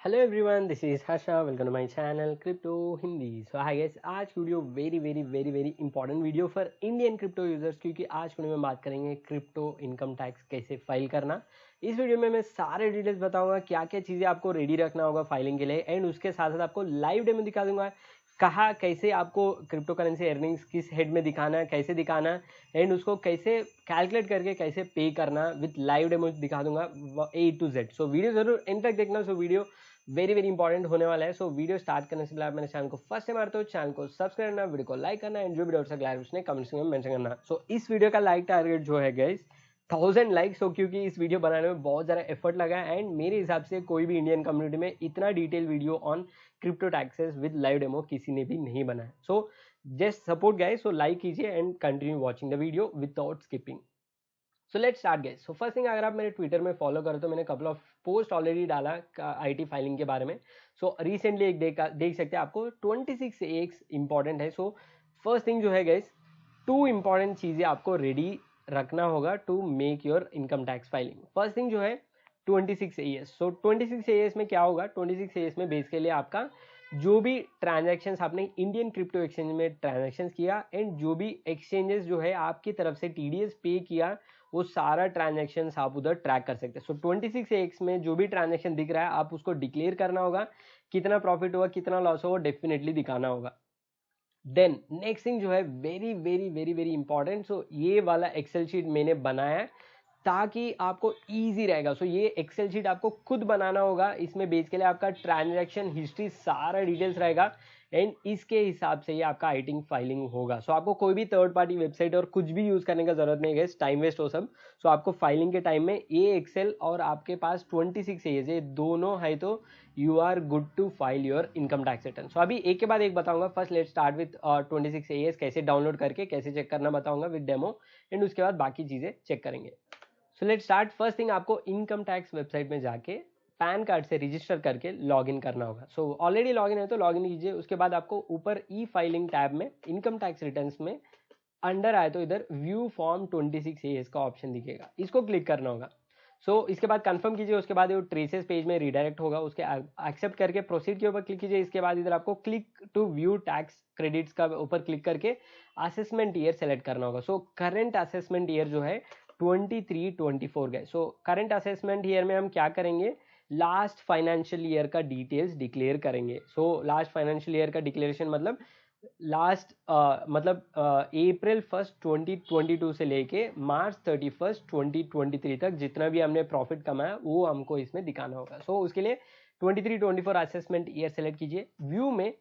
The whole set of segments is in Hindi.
Hello everyone, this is Harsha. Welcome to my channel crypto Hindi. So hi guys, आज की video very very very very important video for Indian crypto users, क्योंकि आज की वीडियो में बात करेंगे क्रिप्टो इनकम टैक्स कैसे फाइल करना। इस वीडियो में मैं सारे डिटेल्स बताऊंगा, क्या क्या चीज़ें आपको रेडी रखना होगा फाइलिंग के लिए, एंड उसके साथ साथ आपको लाइव डेमो दिखा दूंगा कहाँ कैसे आपको क्रिप्टो करेंसी अर्निंग्स किस हेड में दिखाना है, कैसे दिखाना है, एंड उसको कैसे कैलकुलेट करके कैसे पे करना विद लाइव डेमो दिखा दूंगा A to Z। So video जरूर एंड तक देखना। So video very very important होने वाला है। सो वीडियो स्टार्ट करने से पहले आप मेरे चैनल को फर्स्ट टाइम आते हो, चैनल को सब्सक्राइब करना, वीडियो को लाइक करना, एंड जो भी डाउट्स है उसने कमेंट्स में मेंशन करना। सो इस वीडियो का लाइक टारगेट जो है गाइस 1000 लाइक्स हो, क्योंकि इस वीडियो बनाने में बहुत ज़्यादा एफर्ट लगा है, एंड मेरे हिसाब से कोई भी इंडियन कम्युनिटी में इतना detail video on crypto taxes with live demo किसी ने भी नहीं बनाया। So just support guys, so like कीजिए and continue watching the video without skipping. So let's start guys. So first thing, अगर आप मेरे ट्विटर में फॉलो करो तो मैंने कपल ऑफ पोस्ट ऑलरेडी डाला आईटी फाइलिंग के बारे में। सो रिसेंटली एक देख सकते हैं, आपको 26 इंपॉर्टेंट है। सो फर्स्ट थिंग जो है गाइस, 2 इंपॉर्टेंट चीज़ें आपको रेडी रखना होगा to make your income tax filing. First thing जो है 26 सो 26 में क्या होगा, 26 में बेसिकली आपका जो भी ट्रांजैक्शंस आपने इंडियन क्रिप्टो एक्सचेंज में ट्रांजैक्शंस किया, एंड जो भी एक्सचेंजेस जो है आपकी तरफ से टीडीएस पे किया, वो सारा ट्रांजैक्शंस आप उधर ट्रैक कर सकते हैं। सो 26 में जो भी ट्रांजैक्शन दिख रहा है आप उसको डिक्लेयर करना होगा, कितना प्रॉफिट हुआ कितना लॉस हुआ डेफिनेटली दिखाना होगा। देन नेक्स्ट थिंग जो है very very very very important, so ये वाला एक्सेल शीट मैंने बनाया है ताकि आपको इजी रहेगा। सो ये एक्सेल शीट आपको खुद बनाना होगा, इसमें बेसिकली आपका ट्रांजैक्शन हिस्ट्री सारा डिटेल्स रहेगा, एंड इसके हिसाब से ये आपका आईटिंग फाइलिंग होगा। सो आपको कोई भी थर्ड पार्टी वेबसाइट और कुछ भी यूज करने का जरूरत नहीं है, टाइम वेस्ट हो सब। सो आपको फाइलिंग के टाइम में ये एक्सेल और आपके पास 26 ये दोनों है तो you are good to file your income tax return. So अभी एक के बाद एक बताऊंगा। फर्स्ट लेट स्टार्ट विथ 26 कैसे डाउनलोड करके कैसे चेक करना बताऊंगा विद डेमो, एंड उसके बाद बाकी चीजें चेक करेंगे। So let start. First thing, आपको इनकम टैक्स वेबसाइट में जाके पैन कार्ड से रजिस्टर करके लॉगिन करना होगा। सो ऑलरेडी लॉगिन है तो लॉगिन कीजिए। उसके बाद आपको ऊपर ई फाइलिंग टैब में इनकम टैक्स रिटर्न्स में अंडर आए तो इधर व्यू फॉर्म 26 का ऑप्शन दिखेगा, इसको क्लिक करना होगा। इसके बाद कंफर्म कीजिए। उसके बाद ये ट्रेसेस पेज में रिडायरेक्ट होगा, उसके एक्सेप्ट करके प्रोसीड के ऊपर क्लिक कीजिए। इसके बाद इधर आपको click to view tax credits का ऊपर क्लिक करके असेसमेंट ईयर सेलेक्ट करना होगा। करंट असेसमेंट ईयर जो है 23-24 गए। करंट असेसमेंट ईयर में हम क्या करेंगे, लास्ट फाइनेंशियल ईयर का डिटेल्स डिक्लेयर करेंगे। लास्ट फाइनेंशियल ईयर का डिक्लेरेशन मतलब लास्ट April 1 2022 से लेके March 31 2023 तक जितना भी हमने प्रॉफिट कमाया वो हमको इसमें दिखाना होगा। उसके लिए 23-24 असेसमेंट ईयर सेलेक्ट कीजिए। व्यू में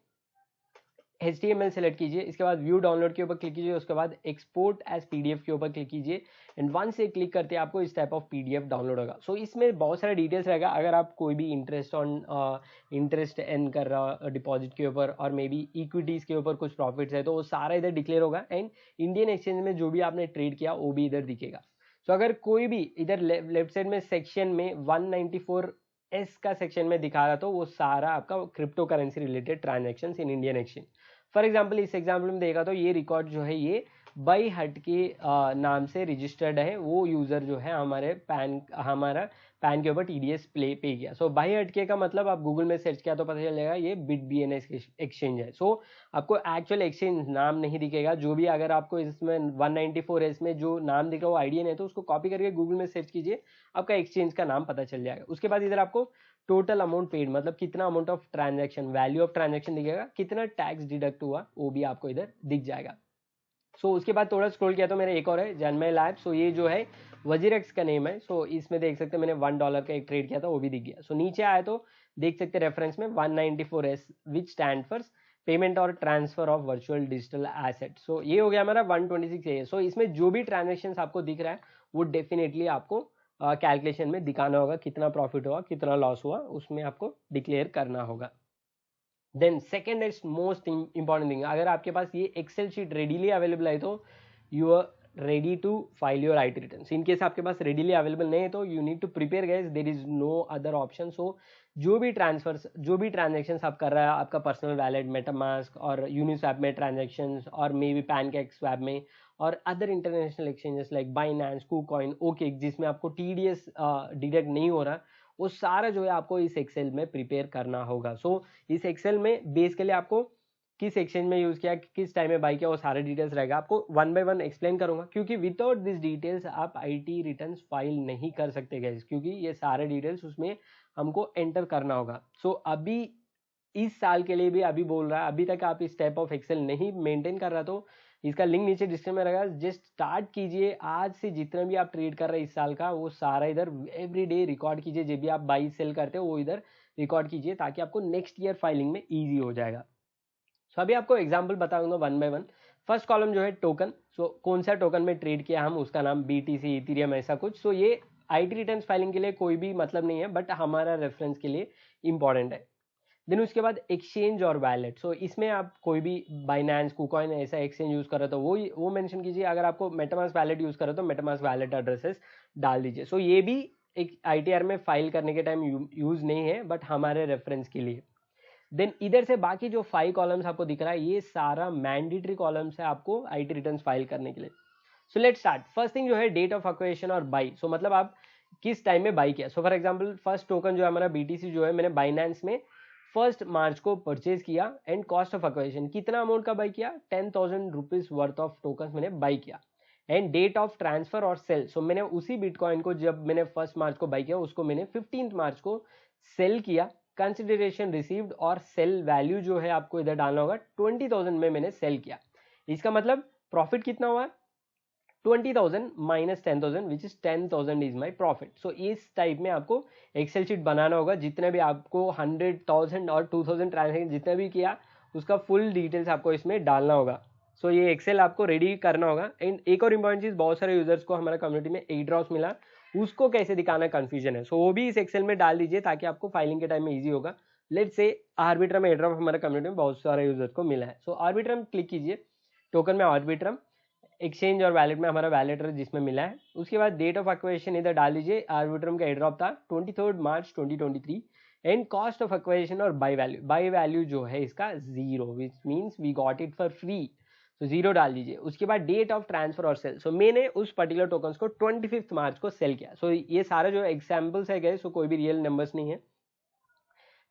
HTML सेलेक्ट कीजिए। इसके बाद व्यू डाउनलोड के ऊपर क्लिक कीजिए। उसके बाद एक्सपोर्ट एज PDF के ऊपर क्लिक कीजिए, एंड वन से क्लिक करते आपको इस टाइप ऑफ PDF डाउनलोड होगा। इसमें बहुत सारे डिटेल्स रहेगा। अगर आप कोई भी इंटरेस्ट एर्न कर रहा डिपॉजिट के ऊपर और मे बी इक्विटीज के ऊपर कुछ प्रॉफिट्स है तो वो सारा इधर डिक्लेयर होगा, एंड इंडियन एक्सचेंज में जो भी आपने ट्रेड किया वो भी इधर दिखेगा। अगर कोई भी इधर लेफ्ट साइड में सेक्शन में 194S का सेक्शन में दिखा रहा तो वो सारा आपका crypto currency related transaction in Indian exchange. For example इस एग्जाम्पल में देखा तो ये रिकॉर्ड जो है ये बाई हट के नाम से रजिस्टर्ड है। वो यूजर जो है हमारा पैन के ऊपर TDS पे किया। बाई हट के का मतलब आप गूगल में सर्च किया तो पता चलेगा ये BitBNS एक्सचेंज है। आपको एक्चुअल एक्सचेंज नाम नहीं दिखेगा। जो भी अगर आपको इसमें 194S में जो नाम दिख रहा है वो IDN है तो उसको कॉपी करके गूगल में सर्च कीजिए, आपका एक्सचेंज का नाम पता चल जाएगा। उसके बाद इधर आपको टोटल अमाउंट पेड मतलब कितना amount of transaction value of transaction दिखेगा, कितना टैक्स डिडक्ट हुआ वो भी आपको इधर दिख जाएगा। उसके बाद थोड़ा स्क्रॉल किया तो मेरा एक और है जनमय लैब। ये जो है वजीरेक्स का नेम है। इसमें देख सकते हैं मैंने $1 का एक ट्रेड किया था वो भी दिख गया। नीचे आए तो देख सकते हैं रेफरेंस में 194S which stand for payment और transfer of virtual digital asset. ये हो गया हमारा 126A। इसमें जो भी ट्रांजेक्शन आपको दिख रहा है वो डेफिनेटली आपको कैलकुलेशन में दिखाना होगा, कितना प्रॉफिट हुआ कितना लॉस हुआ उसमें आपको डिक्लेयर करना होगा। Then second is most important thing, अगर आपके पास ये एक्सेल शीट रेडीली अवेलेबल है तो you are ready to file your IT return. In case आपके पास रेडीली अवेलेबल नहीं है तो you need to prepare guys, there is no other option. जो भी ट्रांसफर्स जो भी ट्रांजेक्शन आप कर रहा है आपका पर्सनल वैलेट मेटामास्क और यूनिस्वैप में ट्रांजेक्शन और मे बी पैनकेक स्वैप में और other international exchanges like Binance, KuCoin, OKX जिसमें आपको TDS डिडक्ट नहीं हो रहा वो सारा जो है आपको इस एक्सेल में प्रिपेयर करना होगा। सो इस एक्सेल में बेसिकली आपको किस एक्सचेंज में यूज किया, किस टाइम में बाई किया, वो सारे डिटेल्स रहेगा। आपको वन बाय वन एक्सप्लेन करूंगा, क्योंकि विदाउट दिस डिटेल्स आप आईटी रिटर्न्स फाइल नहीं कर सकते गाइस, क्योंकि ये सारे डिटेल्स उसमें हमको एंटर करना होगा। सो अभी इस साल के लिए भी अभी बोल रहा है, अभी तक आप इस टाइप ऑफ एक्सेल नहीं मेंटेन कर रहा तो इसका लिंक नीचे डिस्क्रिप्शन में रहेगा, जस्ट स्टार्ट कीजिए आज से। जितना भी आप ट्रेड कर रहे हैं इस साल का, वो सारा इधर एवरी डे रिकॉर्ड कीजिए। जो भी आप बाई सेल करते हो वो इधर रिकॉर्ड कीजिए, ताकि आपको नेक्स्ट ईयर फाइलिंग में ईजी हो जाएगा। सो अभी आपको एग्जाम्पल बताऊंगा one by one. First column जो है टोकन, सो कौन सा टोकन में ट्रेड किया हम, उसका नाम BTC, इथेरियम, ऐसा कुछ। सो ये आईटी रिटर्न्स फाइलिंग के लिए कोई भी मतलब नहीं है, बट हमारा रेफरेंस के लिए इंपॉर्टेंट है। देन उसके बाद एक्सचेंज और वैलेट। सो इसमें आप कोई भी बाइनेंस, कुकॉइन ऐसा एक्सचेंज यूज कर रहे तो वो मेंशन कीजिए। अगर आपको मेटामास्क वैलेट यूज कर रहे तो मेटामास्क वैलेट एड्रेसेस डाल दीजिए। सो ये भी एक ITR में फाइल करने के टाइम यूज नहीं है, बट हमारे रेफरेंस के लिए। देन इधर से बाकी जो 5 कॉलम्स आपको दिख रहा है, ये सारा मैंडेटरी कॉलम्स है आपको आईटी रिटर्न्स फाइल करने के लिए। सो लेट्स स्टार्ट। फर्स्ट थिंग जो है डेट ऑफ एक्विजिशन और बाई। सो मतलब आप किस टाइम में बाई किया। So for example first token जो है हमारा BTC जो है, मैंने बाइनेंस में 1 मार्च को परचेज किया। एंड कॉस्ट ऑफ एक्विजिशन कितना अमाउंट का बाई किया, 10,000 रुपीज वर्थ ऑफ टोकन मैंने बाई किया। एंड डेट ऑफ ट्रांसफर और सेल, सो मैंने उसी बिटकॉइन को जब मैंने 1 मार्च को बाई किया, उसको मैंने 15 मार्च को सेल किया। कंसिडरेशन रिसीव्ड और सेल वैल्यू जो है आपको इधर डालना होगा, 20,000 में मैंने सेल किया। इसका मतलब प्रॉफिट कितना हुआ, 20,000 minus 10,000 which is 10,000 is my profit. So इस टाइप में आपको एक्सेल शीट बनाना होगा। जितने भी आपको 100,000 और 2,000 ट्रांजेक्शन जितना भी किया, उसका फुल डिटेल्स आपको इसमें डालना होगा। सो ये एक्सेल आपको रेडी करना होगा। एंड एक और इंपॉर्टेंट चीज, बहुत सारे यूजर्स को हमारा कम्युनिटी में एयरड्रॉप्स मिला, उसको कैसे दिखाना कंफ्यूजन है। सो वो भी इस एक्सेल में डाल दीजिए, ताकि आपको फाइलिंग के टाइम में इजी होगा। लेट्स से आर्बिट्रम एयरड्रॉप हमारे कम्युनिटी में बहुत सारे यूजर्स को मिला है। सो आर्बिट्रम क्लिक कीजिए, टोकन में आर्बिट्रम, एक्सचेंज और वैलेट में हमारा वैलेट जिसमें मिला है। उसके बाद डेट ऑफ एक्विजिशन इधर डाल दीजिए। आर्बिट्रम का एयरड्रॉप था 23 March 2023। And cost of acquisition और बाई वैल्यू जो है इसका 0, which means we got it for free, तो 0 डाल दीजिए। उसके बाद डेट ऑफ ट्रांसफर और सेल, सो मैंने उस पर्टिकुलर टोकन्स को 25 मार्च को सेल किया। सो ये सारे जो एग्जाम्पल्स है गए, सो कोई भी रियल नंबर्स नहीं है।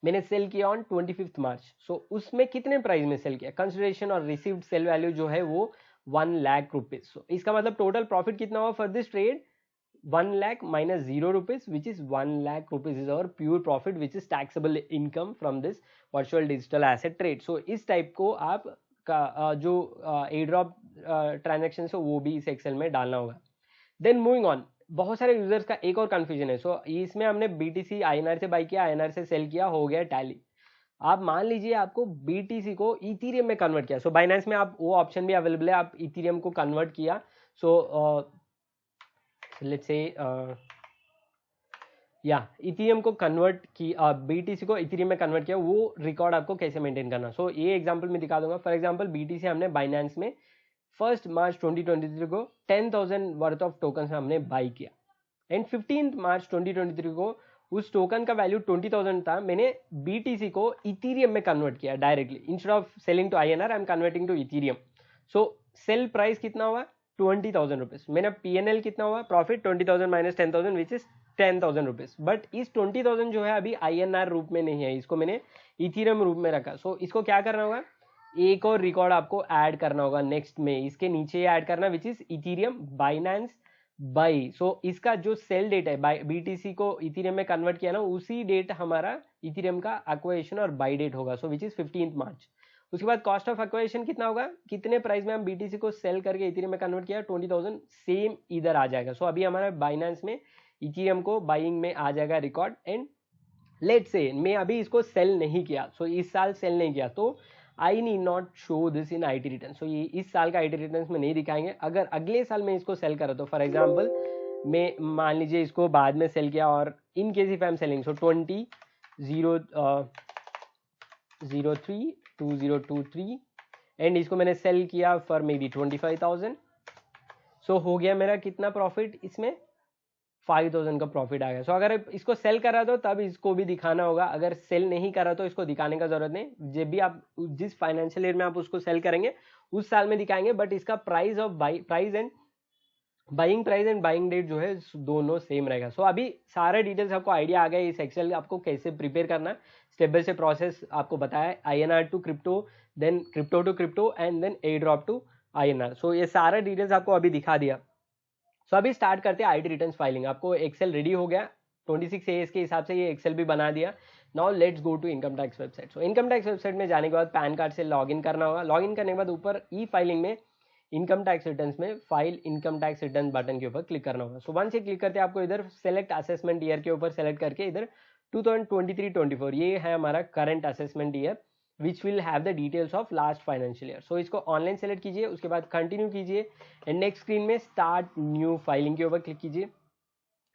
मैंने सेल किया ऑन 25 मार्च। सो उसमें कितने प्राइस में सेल किया, कंसिडरेशन और रिसीव्ड सेल वैल्यू जो है वो 1 लाख रुपीज। सो इसका मतलब टोटल प्रॉफिट कितना हुआ for this trade, 1 lakh minus 0 rupees, which is 1 lakh rupees is our pure profit, which is taxable income from this virtual digital asset trade. So इस टाइप को आप का जो एयरड्रॉप ट्रांजेक्शन है वो भी इस एक्सेल में डालना होगा। देन मूविंग ऑन, बहुत सारे यूजर्स का एक और कंफ्यूजन है। सो इसमें हमने BTC INR से बाई किया, INR से सेल किया, हो गया टैली। आप मान लीजिए आपको BTC को इथेरियम में कन्वर्ट किया। सो बाइनेंस में आप वो ऑप्शन भी अवेलेबल है, आप इथेरियम को कन्वर्ट किया। सो लेट्स से इथेरियम को कन्वर्ट की, BTC को इथेरियम में कन्वर्ट किया, वो रिकॉर्ड आपको कैसे मेंटेन करना। सो ये एग्जांपल में दिखा दूंगा। फॉर एग्जांपल BTC हमने बाइनेंस में 1 मार्च 2023 को 10,000 वर्थ ऑफ टोकन हमने बाई किया। एंड 15 मार्च 2023 को उस टोकन का वैल्यू 20,000 था, मैंने BTC को इथेरियम में कन्वर्ट किया directly. Instead of selling to INR, I am converting to Ethereum. So sale price कितना हुआ, 20,000 रुपीज। मेरा PNL कितना हुआ, profit 20,000 minus 10,000 which is 10,000 rupees. But इस 20,000 जो है अभी INR रूप में नहीं है, इसको मैंने इथेरियम रूप में रखा। सो इसको क्या करना होगा, एक और रिकॉर्ड आपको ऐड करना होगा नेक्स्ट में, इसके नीचे ऐड करना, which is Ethereum Binance buy. So इसका जो सेल डेट है, BTC को इथेरियम में कन्वर्ट किया ना, उसी डेट हमारा इथेरियम का एक्विजिशन और बाई डेट होगा। सो विच इज 15 मार्च। उसके बाद कॉस्ट ऑफ एक्विजिशन कितना होगा, कितने प्राइस में हम BTC को सेल करके इथेरियम में कन्वर्ट किया, 20,000, सेम इधर आ जाएगा। सो अभी हमारा बाइनेंस में इथेरियम को बाइंग में आ जाएगा रिकॉर्ड। एंड लेट्स से मैं अभी इसको सेल नहीं किया, सो इस साल सेल नहीं किया, तो I need not show this in IT रिटर्न। सो ये इस साल का IT रिटर्न में नहीं दिखाएंगे। अगर अगले साल में इसको सेल करा, तो फॉर एग्जाम्पल मैं मान लीजिए इसको बाद में सेल किया, और in case if I am selling, so 2003 and इसको मैंने सेल किया फॉर मे बी 25,000। सो हो गया मेरा कितना प्रॉफिट, इसमें 5,000 का प्रॉफिट आ गया। सो अगर इसको सेल करा तो तब इसको भी दिखाना होगा, अगर सेल नहीं करा तो इसको दिखाने का जरूरत नहीं। जब भी आप जिस फाइनेंशियल ईयर में आप उसको सेल करेंगे उस साल में दिखाएंगे, बट इसका price and buying price and buying date जो है दोनों सेम रहेगा। सो अभी सारे डिटेल्स आपको आइडिया आ गया इस एक्सेल आपको कैसे प्रिपेयर करना, स्टेप बाय स्टेप प्रोसेस आपको बताया, INR to crypto, then crypto to crypto and then airdrop to INR। So ये सारा डिटेल्स आपको अभी दिखा दिया। सो अभी स्टार्ट करते हैं IT रिटर्न्स फाइलिंग। आपको एक्सेल रेडी हो गया, 26 AS के हिसाब से ये एक्सेल भी बना दिया। Now let's go to income tax website. So income tax website में जाने के बाद पैन कार्ड से लॉगिन करना होगा। लॉगिन करने के बाद ऊपर ई फाइलिंग में इनकम टैक्स रिटर्न्स में file income tax return button के ऊपर क्लिक करना होगा। सो वंस ये क्लिक करते हैं आपको इधर सेलेक्ट असेसमेंट ईयर के ऊपर सेलेक्ट करके इधर 2023-24 ये है हमारा current assessment year which will have the details of last financial year. So इसको ऑनलाइन सेलेक्ट कीजिए, उसके बाद कंटिन्यू कीजिए एंड नेक्स्ट स्क्रीन में स्टार्ट न्यू फाइलिंग के ऊपर क्लिक कीजिए।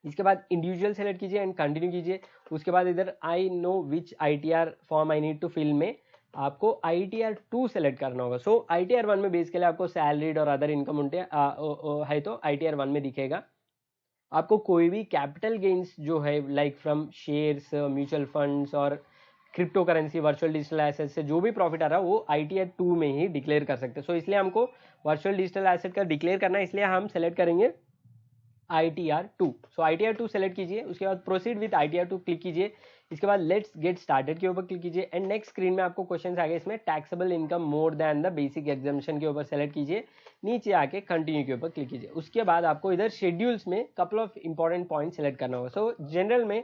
इसके बाद इंडिविजुअल सेलेक्ट कीजिए एंड कंटिन्यू कीजिए। उसके बाद इधर I know which ITR form I need to fill में आपको ITR 2 सेलेक्ट करना होगा। सो ITR 1 में बेसिकली आपको सैलरीड और अदर इनकम उनटे है तो ITR 1 में दिखेगा। आपको कोई भी कैपिटल गेन्स जो है like from shares, mutual funds और cryptocurrency, virtual digital asset से जो भी प्रॉफिट आ रहा है वो ITR 2 में ही डिक्लेयर कर सकते हैं। सो इसलिए हमको वर्चुअल डिजिटल एसेट का डिक्लेयर करना है, इसलिए हम सेलेक्ट करेंगे ITR 2। सो ITR 2 सेलेक्ट कीजिए, उसके बाद प्रोसीड विद ITR 2 क्लिक कीजिए। इसके बाद लेट्स गेट स्टार्टेड के ऊपर क्लिक कीजिए एंड नेक्स्ट स्क्रीन में आपको क्वेश्चन आ गए, इसमें taxable income more than the basic exemption के ऊपर सेलेक्ट कीजिए, नीचे आके कंटिन्यू के ऊपर क्लिक कीजिए। उसके बाद आपको इधर शेड्यूल्स में couple of important point select करना होगा। सो जनरल में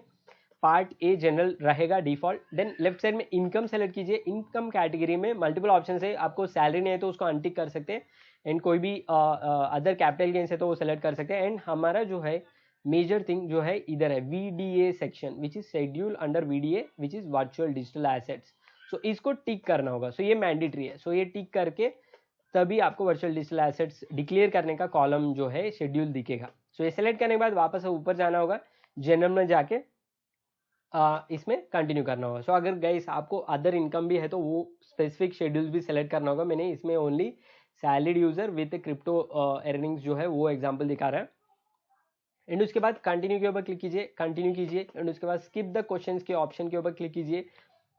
पार्ट ए जनरल रहेगा डिफॉल्ट, देन लेफ्ट साइड में इनकम सेलेक्ट कीजिए। इनकम कैटेगरी में मल्टीपल ऑप्शन है, आपको सैलरी नहीं है तो उसको अनटिक कर सकते हैं एंड कोई भी अदर कैपिटल गेन्स है तो वो सेलेक्ट कर सकते हैं। एंड हमारा जो है मेजर थिंग जो है इधर है VDA section which is schedule under VDA which is virtual digital assets. So इसको टिक करना होगा। सो ये मैंडेटरी है। सो ये टिक करके तभी आपको वर्चुअल डिजिटल एसेट्स डिक्लेयर करने का कॉलम जो है शेड्यूल दिखेगा। सो ये सेलेक्ट करने के बाद वापस ऊपर जाना होगा, जनरल में जाके इसमें कंटिन्यू करना होगा। सो अगर गाइस आपको अदर इनकम भी है तो वो स्पेसिफिक शेड्यूल्स भी सेलेक्ट करना होगा। मैंने इसमें only salaried user with crypto earnings जो है वो एग्जांपल दिखा रहा है। एंड उसके बाद कंटिन्यू के ऊपर क्लिक कीजिए, कंटिन्यू कीजिए एंड उसके बाद स्किप द क्वेश्चंस के ऑप्शन के ऊपर क्लिक कीजिए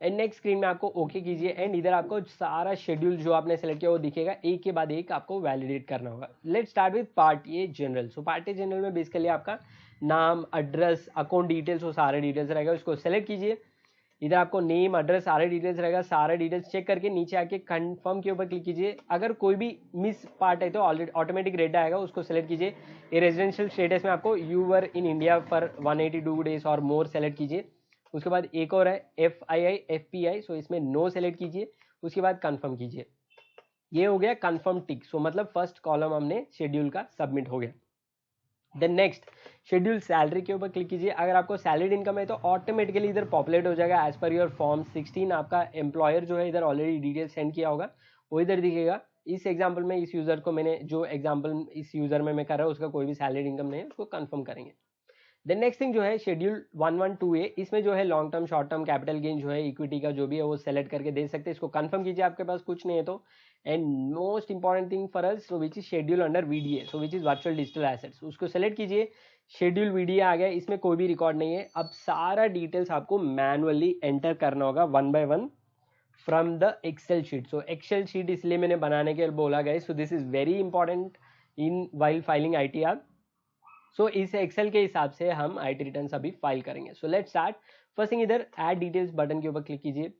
एंड नेक्स्ट स्क्रीन में आपको ओके कीजिए एंड इधर आपको सारा शेड्यूल जो आपने सेलेक्ट किया वो दिखेगा, एक के बाद एक आपको वैलिडेट करना होगा। Let start with part a general. So part a general में बेसिकली आपका नाम, एड्रेस, अकाउंट डिटेल्स, वो सारे डिटेल्स रहेगा, उसको सेलेक्ट कीजिए। इधर आपको नेम, एड्रेस, सारे डिटेल्स रहेगा, सारे डिटेल्स चेक करके नीचे आके कंफर्म के ऊपर क्लिक कीजिए। अगर कोई भी मिस पार्ट है तो ऑलरेडी ऑटोमेटिक रेड आएगा, उसको सेलेक्ट कीजिए। ये रेजिडेंशियल स्टेटस में आपको you were in India for 182 days और मोर सेलेक्ट कीजिए। उसके बाद एक और है FII FPI, सो इसमें नो सेलेक्ट कीजिए, उसके बाद कंफर्म कीजिए। ये हो गया कंफर्म टिक। सो मतलब फर्स्ट कॉलम हमने शेड्यूल का सबमिट हो गया। देन नेक्स्ट शेड्यूल सैलरी के ऊपर क्लिक कीजिए। अगर आपको सैलरीड इनकम है तो ऑटोमेटिकली इधर पॉपुलेट हो जाएगा एज पर योर फॉर्म 16। आपका एम्प्लॉयर जो है इधर ऑलरेडी डिटेल सेंड किया होगा वो इधर दिखेगा। इस एग्जांपल में इस यूजर को मैंने जो एग्जांपल इस यूजर में मैं कर रहा हूँ उसका कोई भी सैलरीड इनकम नहीं है, उसको कंफर्म करेंगे। देन नेक्स्ट थिंग जो है शेड्यूल 112A, इसमें जो है long term, short term, capital gain जो है इक्विटी का जो भी है वो सेलेक्ट करके दे सकते हैं। इसको कंफर्म कीजिए आपके पास कुछ नहीं है तो। And most important thing for us, so which is schedule under VDA, so which is virtual digital assets, उसको सेलेक्ट कीजिए। शेड्यूल VDA आ गया, इसमें कोई भी रिकॉर्ड नहीं है। अब सारा डिटेल्स आपको मैनुअली एंटर करना होगा one by one from the Excel sheet. So Excel sheet इसलिए मैंने बनाने के लिए बोला गया, so this is very important in while filing ITR। So इस एक्सेल के हिसाब से हम IT रिटर्न अभी फाइल करेंगे। सो लेट्स स्टार्ट। फर्स्ट थिंग इधर ऐड डिटेल्स बटन के ऊपर क्लिक कीजिए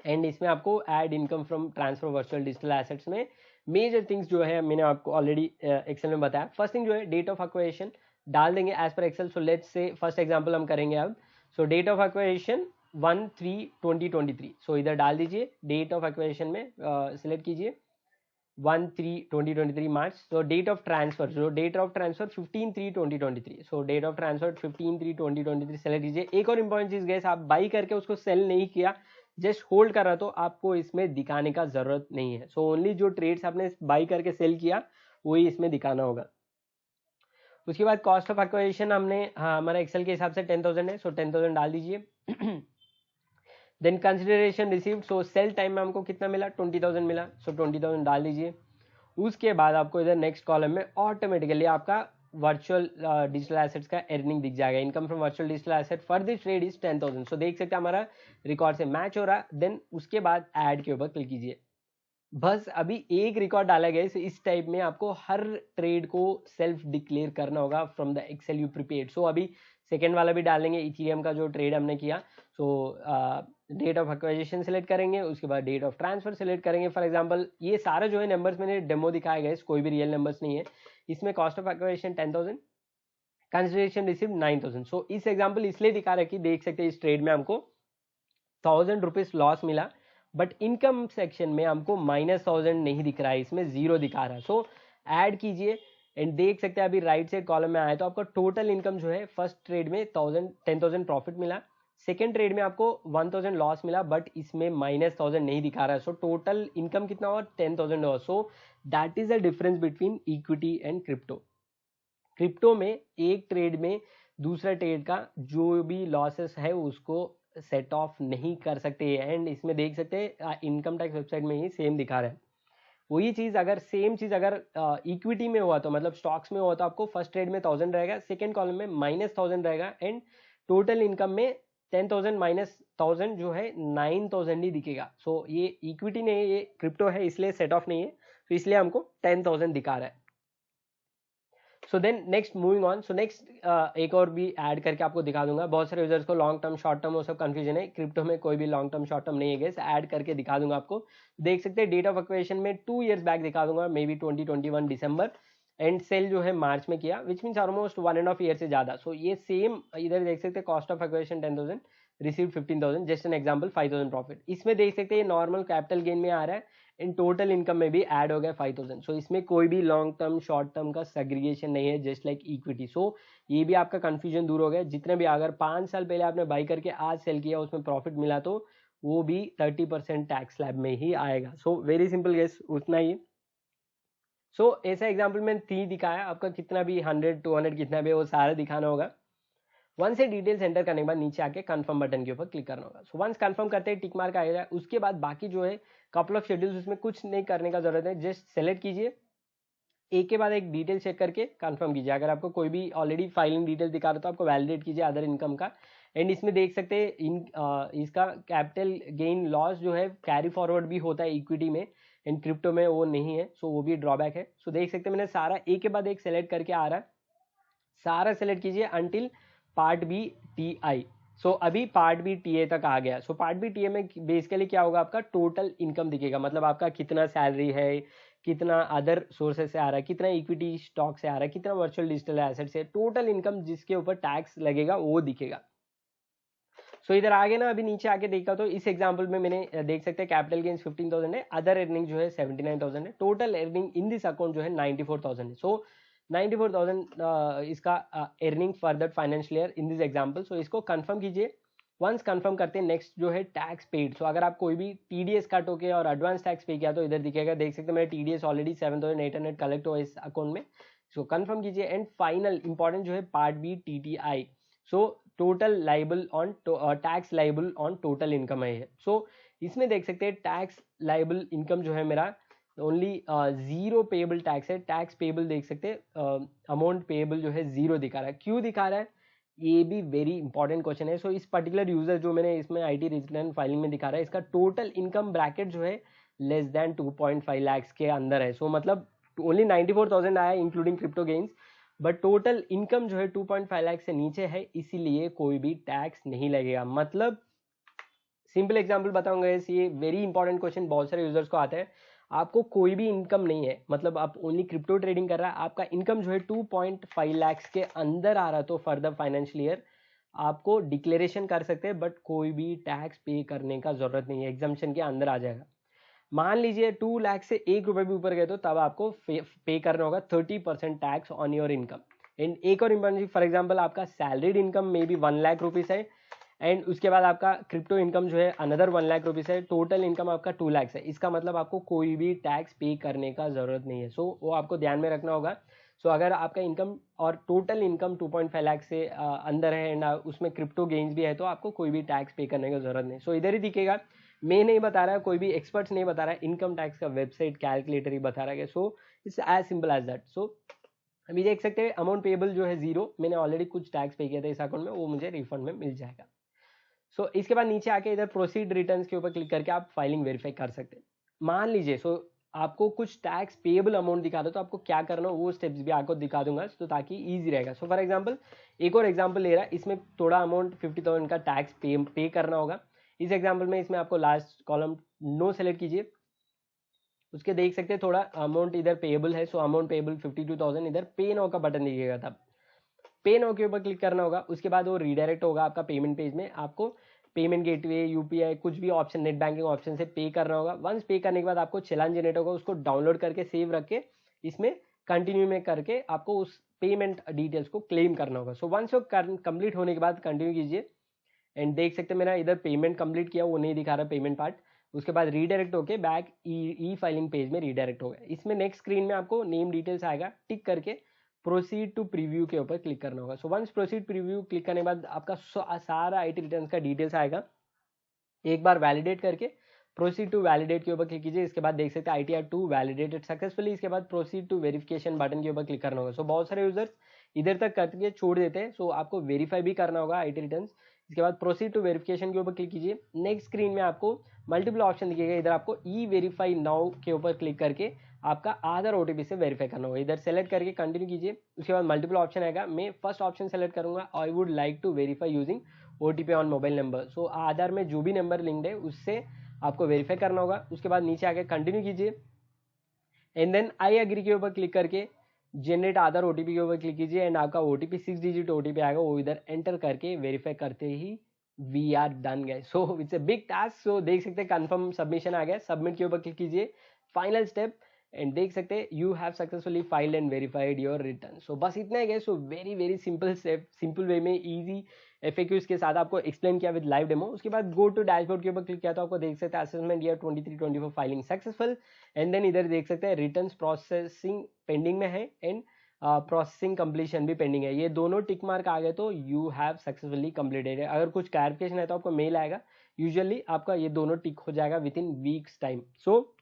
एंड इसमें आपको add income from transfer virtual digital assets में मेजर थिंग्स जो है मैंने आपको ऑलरेडी एक्सेल में बताया। फर्स्ट थिंग जो है डेट ऑफ एक्वाजिशन डाल देंगे एज पर Excel. So let's say first example हम करेंगे अब। So date of acquisition 1/3/2023, so इधर डाल दीजिए। डेट ऑफ एक्वाजिशन में सिलेक्ट कीजिए 1/3/2023 March. So date of transfer, जो date of transfer 15/3/2023, so date of transfer 15/3/2023 select कीजिए। एक और इंपॉर्टेंट चीज गैस, आप बाई करके उसको सेल नहीं किया, जस्ट होल्ड कर रहा तो आपको इसमें दिखाने का जरूरत नहीं है। सो ओनली जो ट्रेड्स आपने बाई करके सेल किया वही इसमें दिखाना होगा। उसके बाद कॉस्ट ऑफ एक्वाजिशन हमने हमारा एक्सेल के हिसाब से 10,000 है, सो 10,000 डाल दीजिए। देन कंसिडरेशन रिसीव्ड, सो सेल टाइम में हमको कितना मिला, 20,000 मिला, सो 20,000 डाल दीजिए। उसके बाद आपको इधर नेक्स्ट कॉलम में ऑटोमेटिकली आपका वर्चुअल डिजिटल एसेट्स का अर्निंग दिख जाएगा। Income from virtual digital asset for this trade is 10,000। सो देख सकते हैं हमारा रिकॉर्ड से मैच हो रहा है। देन उसके बाद ऐड के ऊपर क्लिक कीजिए। बस अभी एक रिकॉर्ड डाला गया है, इस टाइप में आपको हर ट्रेड को सेल्फ डिक्लेयर करना होगा from the Excel you prepared. So अभी सेकेंड वाला भी डालेंगे, इथेरियम का जो ट्रेड हमने किया। सो डेट ऑफ एक्वाइजेशन सेलेक्ट करेंगे, उसके बाद डेट ऑफ ट्रांसफर सेलेक्ट करेंगे। फॉर एग्जांपल ये सारा जो है नंबर्स मैंने डेमो दिखाए गए, कोई भी रियल नंबर्स नहीं है इसमें। Cost of acquisition 10,000, consideration receive 9,000। सो इस एग्जाम्पल इसलिए दिखा रहा है कि देख सकते हैं इस ट्रेड में हमको 1,000 रुपीज लॉस मिला, बट इनकम सेक्शन में हमको -1,000 नहीं दिख रहा है, इसमें 0 दिखा रहा है। सो ऐड कीजिए एंड देख सकते हैं अभी राइट साइड कॉलम में आया तो आपका टोटल इनकम जो है फर्स्ट ट्रेड में 10,000 प्रॉफिट मिला, सेकेंड ट्रेड में आपको 1,000 लॉस मिला, बट इसमें -1,000 नहीं दिखा रहा है। सो टोटल इनकम कितना हुआ? 10,000 हुआ। So that is the difference between equity and crypto. Crypto में एक ट्रेड में दूसरा ट्रेड का जो भी लॉसेस है उसको सेट ऑफ नहीं कर सकते, एंड इसमें देख सकते हैं इनकम टैक्स वेबसाइट में ही सेम दिखा रहा है। वही चीज अगर सेम चीज अगर इक्विटी में हुआ तो मतलब स्टॉक्स में हुआ तो आपको फर्स्ट ट्रेड में 1,000 रहेगा, सेकेंड कॉलम में -1,000 रहेगा, एंड टोटल इनकम में 10,000 -1,000 जो है 9,000 ही दिखेगा। सो ये इक्विटी नहीं है, ये क्रिप्टो है, इसलिए सेट ऑफ नहीं है, तो इसलिए हमको 10,000 दिखा रहा है। So then next moving on. So next एक और भी ऐड करके आपको दिखा दूंगा। बहुत सारे यूजर्स को लॉन्ग टर्म शॉर्ट टर्म वो सब कंफ्यूजन है, क्रिप्टो में कोई भी लॉन्ग टर्म शॉर्ट टर्म नहीं है गैस, ऐड करके दिखा दूंगा आपको। देख सकते हैं डेट ऑफ एक्वेशन में 2 years बैक दिखा दूंगा, maybe 2021 December, and sale जो है मार्च में किया, विच मीन्स ऑलमोस्ट 1.5 year से ज्यादा। सो ये सेम इधर देख सकते हैं, cost of equation 10,000, receive 15,000, just an example 5,000 profit. इसमें देख सकते हैं नॉर्मल कैपिटल गेन में आ रहा है, इन टोटल इनकम में भी ऐड हो गया 5,000। सो इसमें कोई भी लॉन्ग टर्म शॉर्ट टर्म का सेग्रीगेशन नहीं है, जस्ट लाइक इक्विटी। सो ये भी आपका कंफ्यूजन दूर हो गया। जितने भी अगर 5 साल पहले आपने बाई करके आज सेल किया उसमें प्रॉफिट मिला तो वो भी 30% टैक्स स्लैब में ही आएगा। सो वेरी सिंपल गेस, उतना ही। सो ऐसा एग्जाम्पल मैंने 3 दिखाया, आपका कितना भी 100 200 कितना भी वो सारा दिखाना होगा। वन से डिटेल्स एंटर करने के बाद नीचे आके कंफर्म बटन के ऊपर क्लिक करना होगा। सो वंस कंफर्म करते हैं टिक मार्क आएगा, उसके बाद बाकी जो है कपल ऑफ शेड्यूल्स उसमें कुछ नहीं करने का जरूरत है, जस्ट सेलेक्ट कीजिए, एक के बाद एक डिटेल चेक करके कंफर्म कीजिए। अगर आपको कोई भी ऑलरेडी फाइलिंग डिटेल दिखा रहा है तो आपको वैलिडेट कीजिए अदर इनकम का, एंड इसमें देख सकते हैं इसका कैपिटल गेन लॉस जो है कैरी फॉरवर्ड भी होता है इक्विटी में, एंड क्रिप्टो में वो नहीं है, सो वो भी ड्रॉबैक है। सो देख सकते हैं मैंने सारा एक के बाद एक सेलेक्ट करके आ रहा है, सारा सेलेक्ट कीजिए until part B T I. So अभी पार्ट बी टी ए तक आ गया। So part B T A में बेसिकली क्या होगा, आपका टोटल इनकम दिखेगा, मतलब आपका कितना सैलरी है, कितना अदर सोर्सेज से आ रहा है, कितना इक्विटी स्टॉक से आ रहा है, कितना वर्चुअल डिजिटल एसेट से, टोटल इनकम जिसके ऊपर टैक्स लगेगा वो दिखेगा। सो इधर आगे ना अभी नीचे आके देखा तो इस एग्जांपल में मैंने देख सकते हैं कैपिटल गेन्स 15,000 है, अदर अर्निंग जो है 79,000 है, total earning in this account जो है 94,000 है। सो 94,000 इसका earning for that financial year in this example. So इसको कंफर्म कीजिए। वंस कंफर्म करते हैं नेक्स्ट जो है टैक्स पेड। सो अगर आप कोई भी टीडीएस कट होके और एडवांस टैक्स पे किया तो इधर दिखेगा, देख सकते हैं मेरा टीडीएस ऑलरेडी 7,800 कलेक्ट हुआ इस अकाउंट में। सो कंफर्म कीजिए, एंड फाइनल इंपॉर्टेंट जो है part B TTI. So total liable on tax liable on total income है। सो इसमें देख सकते हैं टैक्स लाइबल इनकम जो है मेरा ओनली 0 पेएबल टैक्स है, टैक्स पेएबल देख सकते हैं अमाउंट पेएबल जो है 0 दिखा रहा है। क्यों दिखा रहा है, ये भी वेरी इंपॉर्टेंट क्वेश्चन है। सो इस पर्टिकुलर यूजर जो मैंने इसमें आईटी रिटर्न फाइलिंग में दिखा रहा है, इसका टोटल इनकम ब्रैकेट जो है लेस देन 2.5 लाख के अंदर है। सो मतलब ओनली 94,000 आया including crypto gains, but total income जो है 2.5 लाख से नीचे है, इसीलिए कोई भी टैक्स नहीं लगेगा। मतलब सिंपल एग्जांपल बताऊंगा, ये वेरी इंपॉर्टेंट क्वेश्चन बहुत सारे यूजर्स को आता है। आपको कोई भी इनकम नहीं है, मतलब आप ओनली क्रिप्टो ट्रेडिंग कर रहा है, आपका इनकम जो है 2.5 लाख के अंदर आ रहा तो फॉर द फाइनेंशियल ईयर आपको डिक्लेरेशन कर सकते हैं, बट कोई भी टैक्स पे करने का जरूरत नहीं है, एग्जाम्पशन के अंदर आ जाएगा। मान लीजिए 2 लाख से 1 रुपए भी ऊपर गए तो तब आपको पे करना होगा 30% tax on your income. And एक और इंपॉर्टेंट, फॉर एग्जाम्पल आपका salaried income may be 1 lakh rupees है, एंड उसके बाद आपका क्रिप्टो इनकम जो है अनदर 1 लाख रुपीज है, टोटल इनकम आपका 2 लाख है। इसका मतलब आपको कोई भी टैक्स पे करने का जरूरत नहीं है। सो वो आपको ध्यान में रखना होगा। सो अगर आपका इनकम और टोटल इनकम 2.5 लाख से अंदर है एंड उसमें क्रिप्टो गेन्स भी है तो आपको कोई भी टैक्स पे करने की जरूरत नहीं। सो इधर ही दिखेगा, मैं नहीं बता रहा, कोई भी एक्सपर्ट्स नहीं बता रहा है, इनकम टैक्स का वेबसाइट कैलकुलेटर ही बता रहा है। So it's as simple as that. So अभी देख सकते हैं अमाउंट पेबल जो है 0, मैंने ऑलरेडी कुछ टैक्स पे किया था इस अकाउंट में, वो मुझे रिफंड में मिल जाएगा। इसके बाद नीचे आके इधर प्रोसीड रिटर्न्स के ऊपर क्लिक करके आप फाइलिंग वेरीफाई कर सकते हैं। मान लीजिए आपको कुछ टैक्स पेएबल अमाउंट दिखा दो तो आपको क्या करना हो वो स्टेप्स भी आपको दिखा दूंगा, तो ताकि ईजी रहेगा। फॉर एग्जाम्पल एक और एग्जाम्पल ले रहा है, इसमें थोड़ा अमाउंट 50,000 का टैक्स पे करना होगा। इस एग्जाम्पल में इसमें आपको लास्ट कॉलम नो सेलेक्ट कीजिए, उसके देख सकते हैं थोड़ा अमाउंट इधर पेएबल है, अमाउंट पेएबल 52,000, इधर पे नाउ का बटन दिखेगा, तब पे नाउ के ऊपर क्लिक करना होगा। उसके बाद वो रीडायरेक्ट होगा आपका पेमेंट पेज में, आपको पेमेंट गेटवे, यूपीआई, कुछ भी ऑप्शन, नेट बैंकिंग ऑप्शन से पे करना होगा। वंस पे करने के बाद आपको चालान जनरेट होगा, उसको डाउनलोड करके सेव रख के इसमें कंटिन्यू में करके आपको उस पेमेंट डिटेल्स को क्लेम करना होगा। सो वंस वो कंप्लीट होने के बाद कंटिन्यू कीजिए एंड देख सकते हैं मेरा इधर पेमेंट कंप्लीट किया, वो नहीं दिखा रहा पेमेंट पार्ट। उसके बाद रीडायरेक्ट होके बैक ई फाइलिंग पेज में रीडायरेक्ट हो गया। इसमें नेक्स्ट स्क्रीन में आपको नेम डिटेल्स आएगा, टिक करके प्रोसीड टू प्रीव्यू के ऊपर क्लिक करना होगा। So once proceed preview click करने के बाद आपका सारा आईटी रिटर्न का डिटेल्स आएगा। एक बार वैलिडेट करके प्रोसीड टू वैलिडेट के ऊपर क्लिक कीजिए। इसके बाद देख सकते हैं ITR 2 वैलिडेटेड सक्सेसफुली। इसके बाद प्रोसीड टू वेरिफिकेशन बटन के ऊपर क्लिक करना होगा। सो बहुत सारे यूजर्स इधर तक करके छोड़ देते हैं, सो आपको वेरीफाई भी करना होगा आईटी रिटर्न। इसके बाद प्रोसीड टू वेरिफिकेशन के ऊपर क्लिक कीजिए। नेक्स्ट स्क्रीन में आपको मल्टीपल ऑप्शन दिखेगा, इधर आपको ई वेरीफाई नाउ के ऊपर क्लिक करके आपका आधार OTP से वेरीफाई करना होगा। इधर सेलेक्ट करके कंटिन्यू कीजिए। उसके बाद मल्टीपल ऑप्शन आएगा, मैं फर्स्ट ऑप्शन सेलेक्ट करूंगा, I would like to verify using OTP on mobile number. So Aadhaar में जो भी नंबर लिंक्ड है उससे आपको वेरीफाई करना होगा। उसके बाद नीचे आके कंटिन्यू कीजिए एंड देन आई एग्री के ऊपर क्लिक करके जनरेट आधार OTP के ऊपर क्लिक कीजिए एंड आपका OTP 6 डिजिट OTP आएगा, वो इधर एंटर करके वेरीफाई करते ही we are done guys. So it's a big task. So देख सकते हैं कंफर्म सबमिशन आ गया, सबमिट के ऊपर क्लिक कीजिए, फाइनल स्टेप एंड देख सकते हैं you have successfully filed and verified your return. So बस इतना ही guys. So very very simple step, simple way में इजी FAQs के साथ आपको एक्सप्लेन किया विद लाइव डेमो। उसके बाद गो टू डैशबोर्ड के ऊपर क्लिक किया तो आपको देख सकते हैं assessment year 23-24 filing successful and then इधर देख सकते हैं रिटर्न प्रोसेसिंग पेंडिंग में है एंड प्रोसेसिंग कंप्लीशन भी पेंडिंग है। ये दोनों टिक मार्क आ गए तो यू हैव सक्सेसफुली कंप्लीटेड है। अगर कुछ क्लैरिफिकेशन है तो आपको मेल आएगा, यूजुअली आपका ये दोनों टिक हो जाएगा विद इन वीक्स टाइम। सो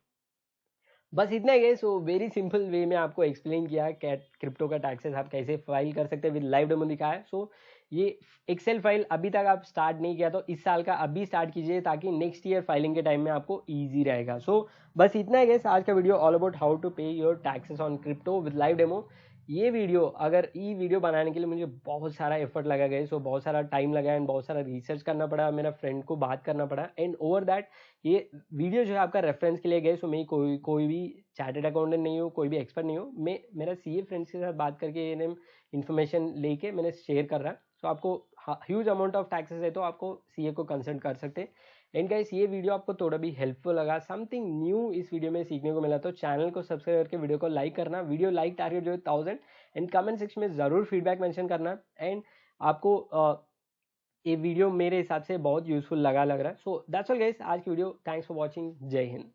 बस इतना ही है। सो वेरी सिंपल वे में आपको एक्सप्लेन किया क्रिप्टो का टैक्सेस आप कैसे फाइल कर सकते हैं, विद लाइव डेमो दिखाया है। सो ये एक्सेल फाइल अभी तक आप स्टार्ट नहीं किया तो इस साल का अभी स्टार्ट कीजिए, ताकि नेक्स्ट ईयर फाइलिंग के टाइम में आपको इजी रहेगा। सो बस इतना ही है आज का video, all about how to pay your taxes on crypto with live demo. ये वीडियो बनाने के लिए मुझे बहुत सारा एफर्ट लगा गया, सो बहुत सारा टाइम लगा एंड बहुत सारा रिसर्च करना पड़ा, मेरा फ्रेंड को बात करना पड़ा एंड ओवर दैट ये वीडियो जो है आपका रेफरेंस के लिए गए। सो मैं कोई भी चार्टेड अकाउंटेंट नहीं हूँ, कोई भी एक्सपर्ट नहीं हूँ, मैं मेरा CA फ्रेंड्स के साथ बात करके ये इन्फॉर्मेशन लेके मैंने शेयर कर रहा है। सो आपको ह्यूज अमाउंट ऑफ टैक्सेस है तो आपको CA को कंसल्ट कर सकते हैं। एंड गाइस ये वीडियो आपको थोड़ा भी हेल्पफुल लगा, समथिंग न्यू इस वीडियो में सीखने को मिला, तो चैनल को सब्सक्राइब करके वीडियो को लाइक करना, वीडियो लाइक टारगेट जो है 1000 एंड कमेंट सेक्शन में ज़रूर फीडबैक मेंशन करना। एंड आपको ये वीडियो मेरे हिसाब से बहुत यूजफुल लग रहा है। सो दैट्स ऑल गाइस आज की वीडियो, थैंक्स फॉर वॉचिंग, जय हिंद।